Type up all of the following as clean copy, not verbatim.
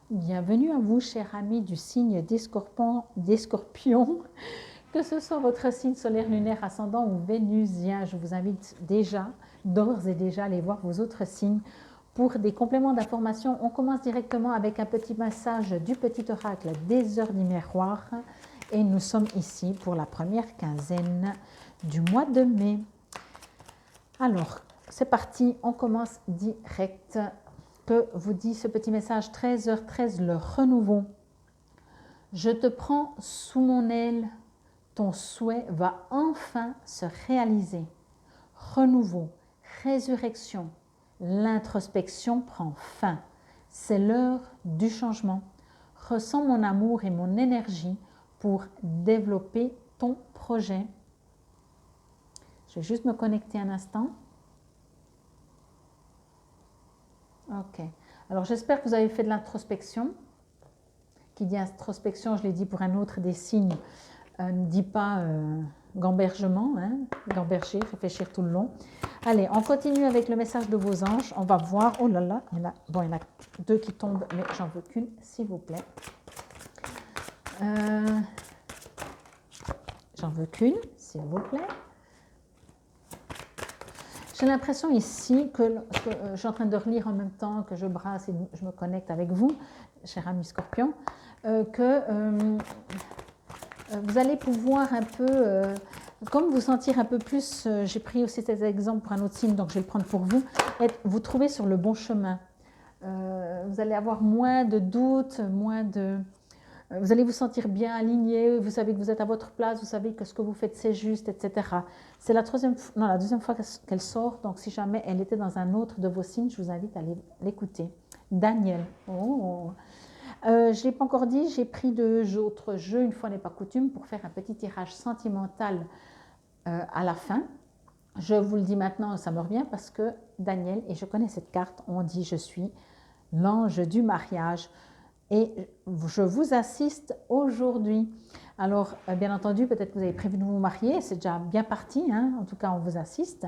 Bienvenue à vous, chers amis du signe des scorpions, que ce soit votre signe solaire, lunaire, ascendant ou vénusien. Je vous invite déjà, d'ores et déjà, à aller voir vos autres signes. Pour des compléments d'information, on commence directement avec un petit message du petit oracle des heures du miroir. Et nous sommes ici pour la première quinzaine du mois de mai. Alors, c'est parti, on commence direct. Que vous dit ce petit message 13h13, le renouveau. Je te prends sous mon aile, ton souhait va enfin se réaliser. Renouveau, résurrection, l'introspection prend fin. C'est l'heure du changement. Ressens mon amour et mon énergie pour développer ton projet. Je vais juste me connecter un instant. Ok. Alors, j'espère que vous avez fait de l'introspection. Qui dit introspection, je l'ai dit pour un autre des signes, ne dit pas gambergement, hein, gamberger, réfléchir tout le long. Allez, on continue avec le message de vos anges. On va voir. Oh là là, il y en a deux qui tombent, mais j'en veux qu'une, s'il vous plaît. J'en veux qu'une, s'il vous plaît. J'ai l'impression ici que je suis en train de relire en même temps que je brasse et je me connecte avec vous, cher ami Scorpion, que vous allez pouvoir un peu, comme vous sentir un peu plus, j'ai pris aussi cet exemple pour un autre signe, donc je vais le prendre pour vous, vous trouver sur le bon chemin. Vous allez avoir moins de doutes, vous allez vous sentir bien aligné, vous savez que vous êtes à votre place, vous savez que ce que vous faites c'est juste, etc. C'est la deuxième fois qu'elle sort, donc si jamais elle était dans un autre de vos signes, je vous invite à l'écouter. Daniel. Oh. Je ne l'ai pas encore dit, j'ai pris d'autres jeux, une fois n'est pas coutume, pour faire un petit tirage sentimental à la fin. Je vous le dis maintenant, ça me revient parce que Daniel, et je connais cette carte, on dit je suis l'ange du mariage. Et je vous assiste aujourd'hui. Alors, bien entendu, peut-être que vous avez prévu de vous marier, c'est déjà bien parti, hein? En tout cas, on vous assiste.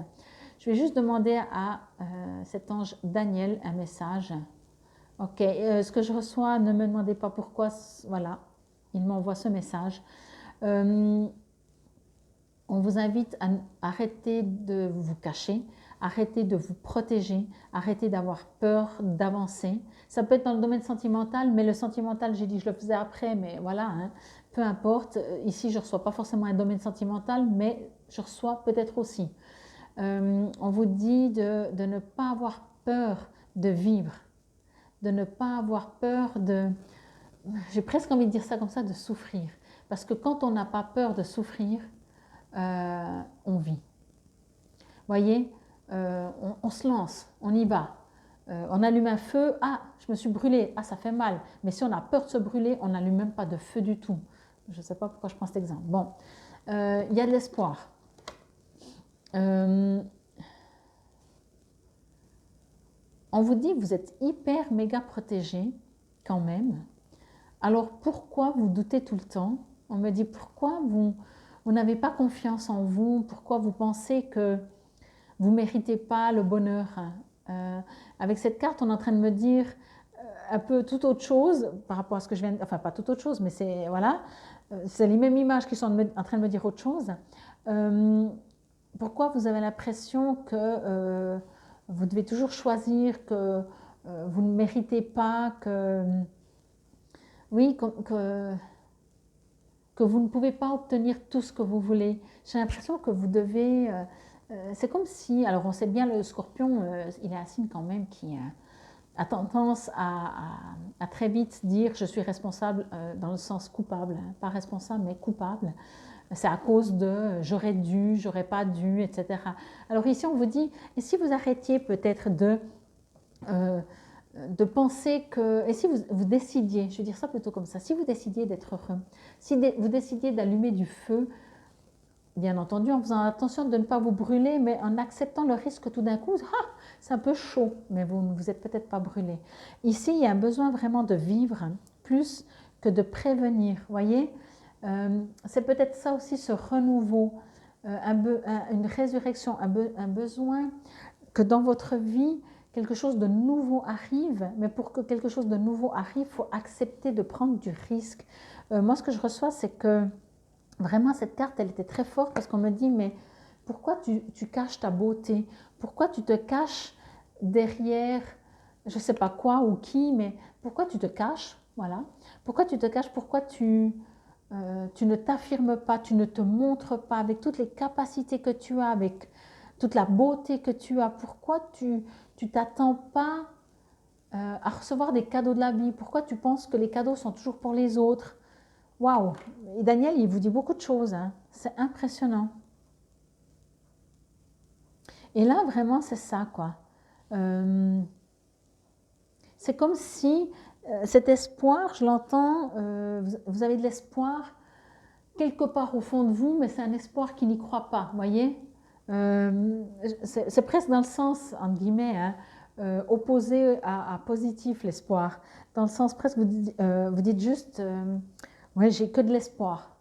Je vais juste demander à cet ange Daniel un message. Ok, ce que je reçois, ne me demandez pas pourquoi, voilà, il m'envoie ce message. On vous invite à arrêter de vous cacher, arrêter de vous protéger, arrêter d'avoir peur d'avancer. Ça peut être dans le domaine sentimental, mais le sentimental, j'ai dit je le faisais après, mais voilà, hein, peu importe. Ici, je ne reçois pas forcément un domaine sentimental, mais je reçois peut-être aussi. On vous dit de ne pas avoir peur de vivre, de ne pas avoir peur j'ai presque envie de dire ça comme ça, de souffrir. Parce que quand on n'a pas peur de souffrir, on vit. Voyez, on se lance, on y va. On allume un feu, ah, je me suis brûlée, ah, ça fait mal. Mais si on a peur de se brûler, on n'allume même pas de feu du tout. Je ne sais pas pourquoi je prends cet exemple. Bon, il y a de l'espoir. On vous dit que vous êtes hyper méga protégé quand même. Alors pourquoi vous doutez tout le temps? On me dit pourquoi vous n'avez pas confiance en vous? Pourquoi vous pensez que vous ne méritez pas le bonheur? Avec cette carte, on est en train de me dire un peu toute autre chose par rapport à ce que je viens de... Enfin, pas toute autre chose, mais c'est voilà, c'est les mêmes images qui sont en train de me dire autre chose. Pourquoi vous avez l'impression que vous devez toujours choisir, que vous ne méritez pas, que... Oui, que vous ne pouvez pas obtenir tout ce que vous voulez. J'ai l'impression que vous devez... c'est comme si... Alors, on sait bien, le scorpion, il est un signe quand même qui a tendance à très vite dire « je suis responsable dans le sens coupable hein, ». Pas responsable, mais coupable. C'est à cause de « j'aurais dû, j'aurais pas dû », etc. Alors ici, on vous dit « et si vous arrêtiez peut-être de penser que, et si vous décidiez, je vais dire ça plutôt comme ça, si vous décidiez d'être heureux, si vous décidiez d'allumer du feu, bien entendu en faisant attention de ne pas vous brûler, mais en acceptant le risque tout d'un coup, c'est un peu chaud, mais vous ne vous êtes peut-être pas brûlé. Ici, il y a un besoin vraiment de vivre plus que de prévenir, voyez. C'est peut-être ça aussi, ce renouveau, une résurrection, un besoin que dans votre vie, quelque chose de nouveau arrive, mais pour que quelque chose de nouveau arrive, il faut accepter de prendre du risque. Moi, ce que je reçois, c'est que vraiment, cette carte, elle était très forte parce qu'on me dit, mais pourquoi tu caches ta beauté? Pourquoi tu te caches derrière, je ne sais pas quoi ou qui, mais pourquoi tu te caches? Voilà. Pourquoi tu te caches? Pourquoi tu ne t'affirmes pas, tu ne te montres pas avec toutes les capacités que tu as, avec toute la beauté que tu as? Pourquoi tu t'attends pas à recevoir des cadeaux de la vie? Pourquoi tu penses que les cadeaux sont toujours pour les autres? Waouh! Et Daniel, il vous dit beaucoup de choses, hein. C'est impressionnant. Et là, vraiment, c'est ça, quoi. C'est comme si cet espoir, je l'entends, vous avez de l'espoir quelque part au fond de vous, mais c'est un espoir qui n'y croit pas, voyez. C'est presque dans le sens, entre guillemets, hein, opposé à positif, l'espoir. Dans le sens presque, vous dites juste, ouais, j'ai que de l'espoir.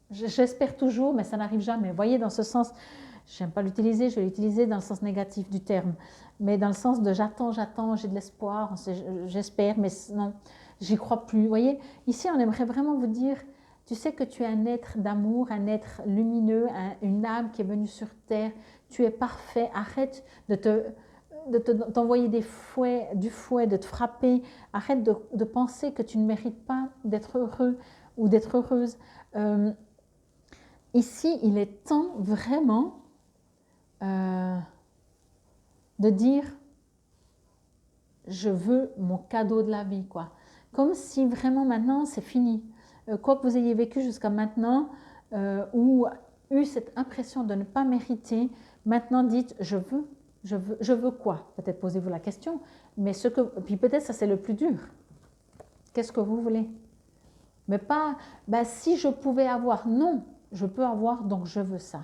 J'espère toujours, mais ça n'arrive jamais. Vous voyez, dans ce sens, je n'aime pas l'utiliser, je vais l'utiliser dans le sens négatif du terme. Mais dans le sens de j'attends, j'ai de l'espoir, j'espère, mais non, j'y crois plus. Vous voyez, ici, on aimerait vraiment vous dire, tu sais que tu es un être d'amour, un être lumineux, une âme qui est venue sur terre. Tu es parfait. Arrête t'envoyer du fouet, de te frapper. Arrête de penser que tu ne mérites pas d'être heureux ou d'être heureuse. Ici, il est temps vraiment de dire je veux mon cadeau de la vie, quoi. Comme si vraiment maintenant c'est fini. Quoi que vous ayez vécu jusqu'à maintenant ou eu cette impression de ne pas mériter, maintenant dites je veux quoi? Peut-être posez-vous la question, mais puis peut-être ça c'est le plus dur. Qu'est-ce que vous voulez? Mais pas, ben, si je pouvais avoir, non, je peux avoir, donc je veux ça.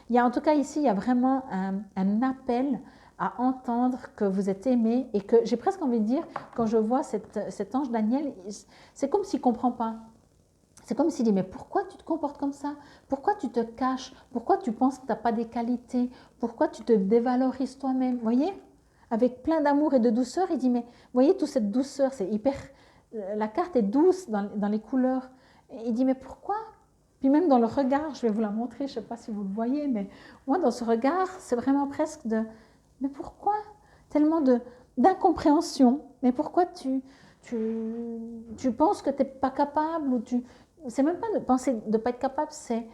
Il y a en tout cas ici, il y a vraiment un appel à entendre que vous êtes aimé et que j'ai presque envie de dire, quand je vois cet ange Daniel, c'est comme s'il ne comprend pas. C'est comme s'il dit, mais pourquoi tu te comportes comme ça? Pourquoi tu te caches? Pourquoi tu penses que tu n'as pas des qualités? Pourquoi tu te dévalorises toi-même? Vous voyez? Avec plein d'amour et de douceur, il dit, mais vous voyez, toute cette douceur, c'est hyper... La carte est douce dans les couleurs. Et il dit, mais pourquoi? Puis même dans le regard, je vais vous la montrer, je ne sais pas si vous le voyez, mais moi, dans ce regard, c'est vraiment presque de, mais pourquoi? Tellement d'incompréhension. Mais pourquoi tu penses que tu n'es pas capable ou c'est même pas de penser de ne pas être capable, c'est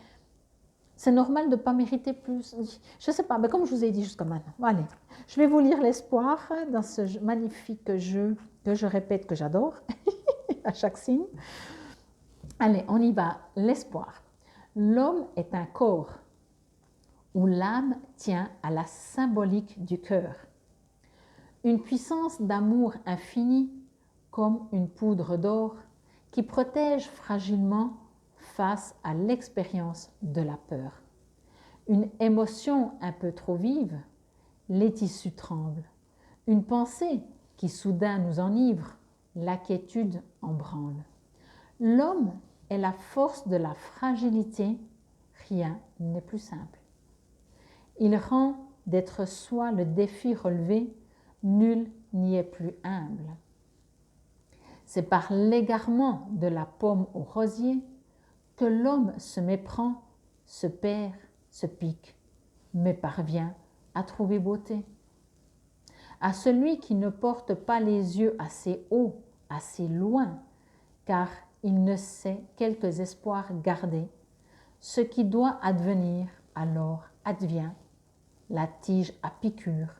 normal de ne pas mériter plus. Je ne sais pas, mais comme je vous ai dit jusqu'à maintenant. Allez, je vais vous lire l'espoir dans ce magnifique jeu que je répète que j'adore à chaque signe. Allez, on y va. L'espoir. L'homme est un corps où l'âme tient à la symbolique du cœur. Une puissance d'amour infini comme une poudre d'or qui protège fragilement face à l'expérience de la peur. Une émotion un peu trop vive, les tissus tremblent. Une pensée qui soudain nous enivre, la quiétude en branle. L'homme est la force de la fragilité, rien n'est plus simple. Il rend d'être soi le défi relevé, nul n'y est plus humble. C'est par l'égarement de la pomme au rosier que l'homme se méprend, se perd, se pique, mais parvient à trouver beauté. À celui qui ne porte pas les yeux assez haut, assez loin, car il ne sait quelques espoirs garder, ce qui doit advenir alors advient. La tige à piqûre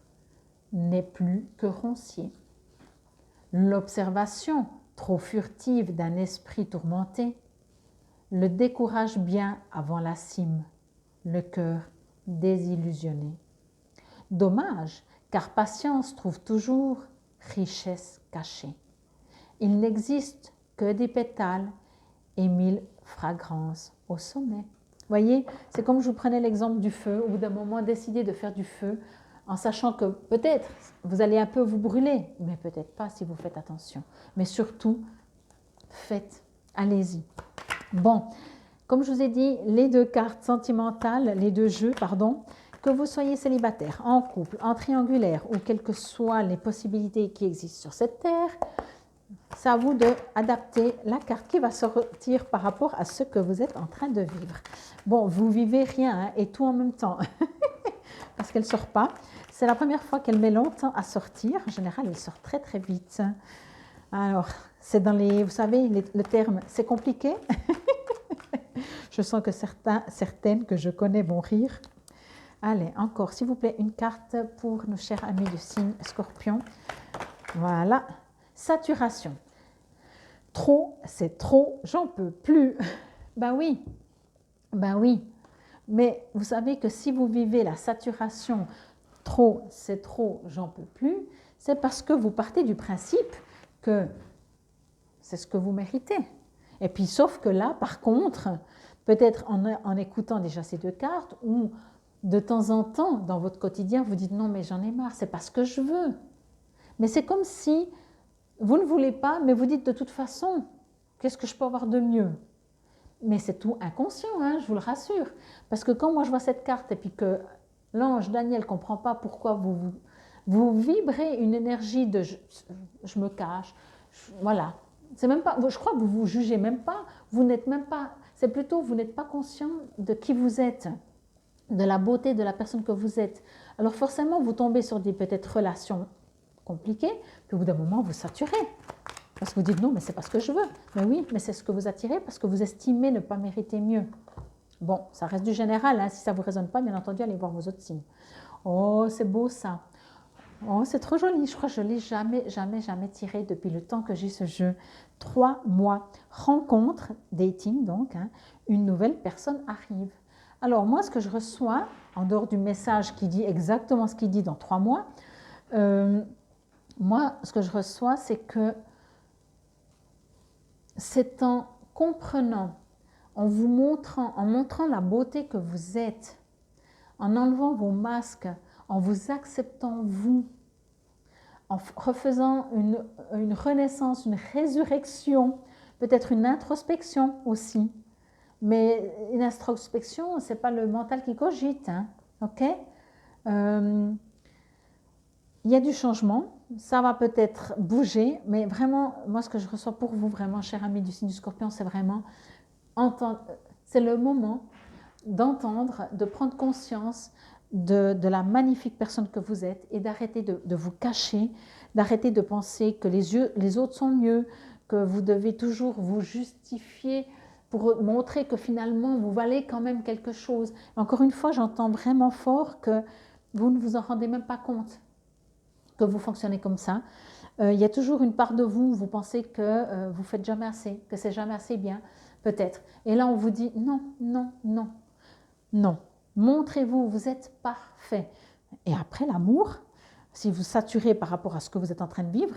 n'est plus que roncier. L'observation trop furtive d'un esprit tourmenté le décourage bien avant la cime, le cœur désillusionné. Dommage, car patience trouve toujours richesse cachée. Il n'existe que des pétales et 1000 fragrances au sommet. Voyez, c'est comme je vous prenais l'exemple du feu. Au bout d'un moment, décidez de faire du feu en sachant que peut-être vous allez un peu vous brûler, mais peut-être pas si vous faites attention. Mais surtout, faites, allez-y. Bon, comme je vous ai dit, les deux cartes sentimentales, les deux jeux, pardon, que vous soyez célibataire, en couple, en triangulaire ou quelles que soient les possibilités qui existent sur cette terre, c'est à vous d'adapter la carte qui va sortir par rapport à ce que vous êtes en train de vivre. Bon, vous vivez rien hein, et tout en même temps, parce qu'elle ne sort pas. C'est la première fois qu'elle met longtemps à sortir. En général, elle sort très très vite. Alors, c'est dans les, vous savez, le terme, c'est compliqué. Je sens que certaines que je connais vont rire. Allez, encore, s'il vous plaît, une carte pour nos chers amis du signe Scorpion. Voilà. Saturation. Trop, c'est trop, j'en peux plus. Ben oui, ben oui. Mais vous savez que si vous vivez la saturation, trop, c'est trop, j'en peux plus, c'est parce que vous partez du principe que c'est ce que vous méritez. Et puis, sauf que là, par contre, peut-être en écoutant déjà ces deux cartes, ou de temps en temps, dans votre quotidien, vous dites non, mais j'en ai marre, c'est pas ce que je veux. Mais c'est comme si vous ne voulez pas, mais vous dites de toute façon, qu'est-ce que je peux avoir de mieux? Mais c'est tout inconscient, hein, je vous le rassure. Parce que quand moi je vois cette carte et puis que l'ange Daniel ne comprend pas pourquoi vous vibrez une énergie de je me cache, voilà. C'est même pas, je crois que vous vous jugez même pas, vous n'êtes même pas, c'est plutôt vous n'êtes pas conscient de qui vous êtes, de la beauté de la personne que vous êtes. Alors forcément, vous tombez sur des peut-être relations compliquées, puis au bout d'un moment, vous saturez. Parce que vous dites non, mais c'est pas ce que je veux. Mais oui, mais c'est ce que vous attirez parce que vous estimez ne pas mériter mieux. Bon, ça reste du général, hein. Si ça ne vous résonne pas, bien entendu, allez voir vos autres signes. Oh, c'est beau ça. Oh, c'est trop joli. Je crois que je ne l'ai jamais tiré depuis le temps que j'ai ce jeu. 3 mois. Rencontre, dating donc, hein, une nouvelle personne arrive. Alors moi, ce que je reçois, en dehors du message qui dit exactement ce qu'il dit dans 3 mois, moi, ce que je reçois, c'est que c'est en comprenant, en vous montrant, en montrant la beauté que vous êtes, en enlevant vos masques, en vous acceptant vous, en refaisant une renaissance, une résurrection, peut-être une introspection aussi. Mais une introspection, ce n'est pas le mental qui cogite, hein, ok? Il y a du changement, ça va peut-être bouger, mais vraiment, moi, ce que je reçois pour vous, vraiment, cher ami du signe du Scorpion, c'est vraiment entendre, c'est le moment d'entendre, de prendre conscience de la magnifique personne que vous êtes et d'arrêter de vous cacher, d'arrêter de penser que les autres sont mieux, que vous devez toujours vous justifier pour montrer que finalement, vous valez quand même quelque chose. Encore une fois, j'entends vraiment fort que vous ne vous en rendez même pas compte que vous fonctionnez comme ça. Il y a toujours une part de vous, vous pensez que vous ne faites jamais assez, que c'est jamais assez bien, peut-être. Et là, on vous dit non, non, non, non. Montrez-vous, vous êtes parfait. Et après, l'amour, si vous saturez par rapport à ce que vous êtes en train de vivre,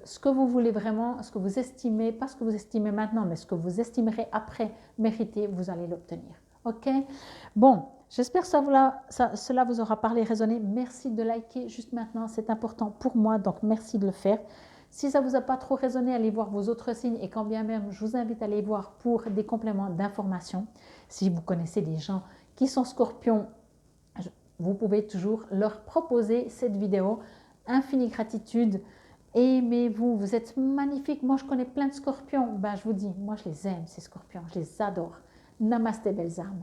ce que vous voulez vraiment, ce que vous estimez, pas ce que vous estimez maintenant, mais ce que vous estimerez après mériter, vous allez l'obtenir. OK? Bon, j'espère que cela vous aura parlé, résonné. Merci de liker juste maintenant, c'est important pour moi, donc merci de le faire. Si ça ne vous a pas trop résonné, allez voir vos autres signes et quand bien même, je vous invite à aller voir pour des compléments d'information. Si vous connaissez des gens qui sont scorpions, vous pouvez toujours leur proposer cette vidéo. Infinie gratitude. Aimez-vous, vous êtes magnifiques. Moi, je connais plein de scorpions. Ben, je vous dis, moi, je les aime, ces scorpions. Je les adore. Namasté, belles âmes.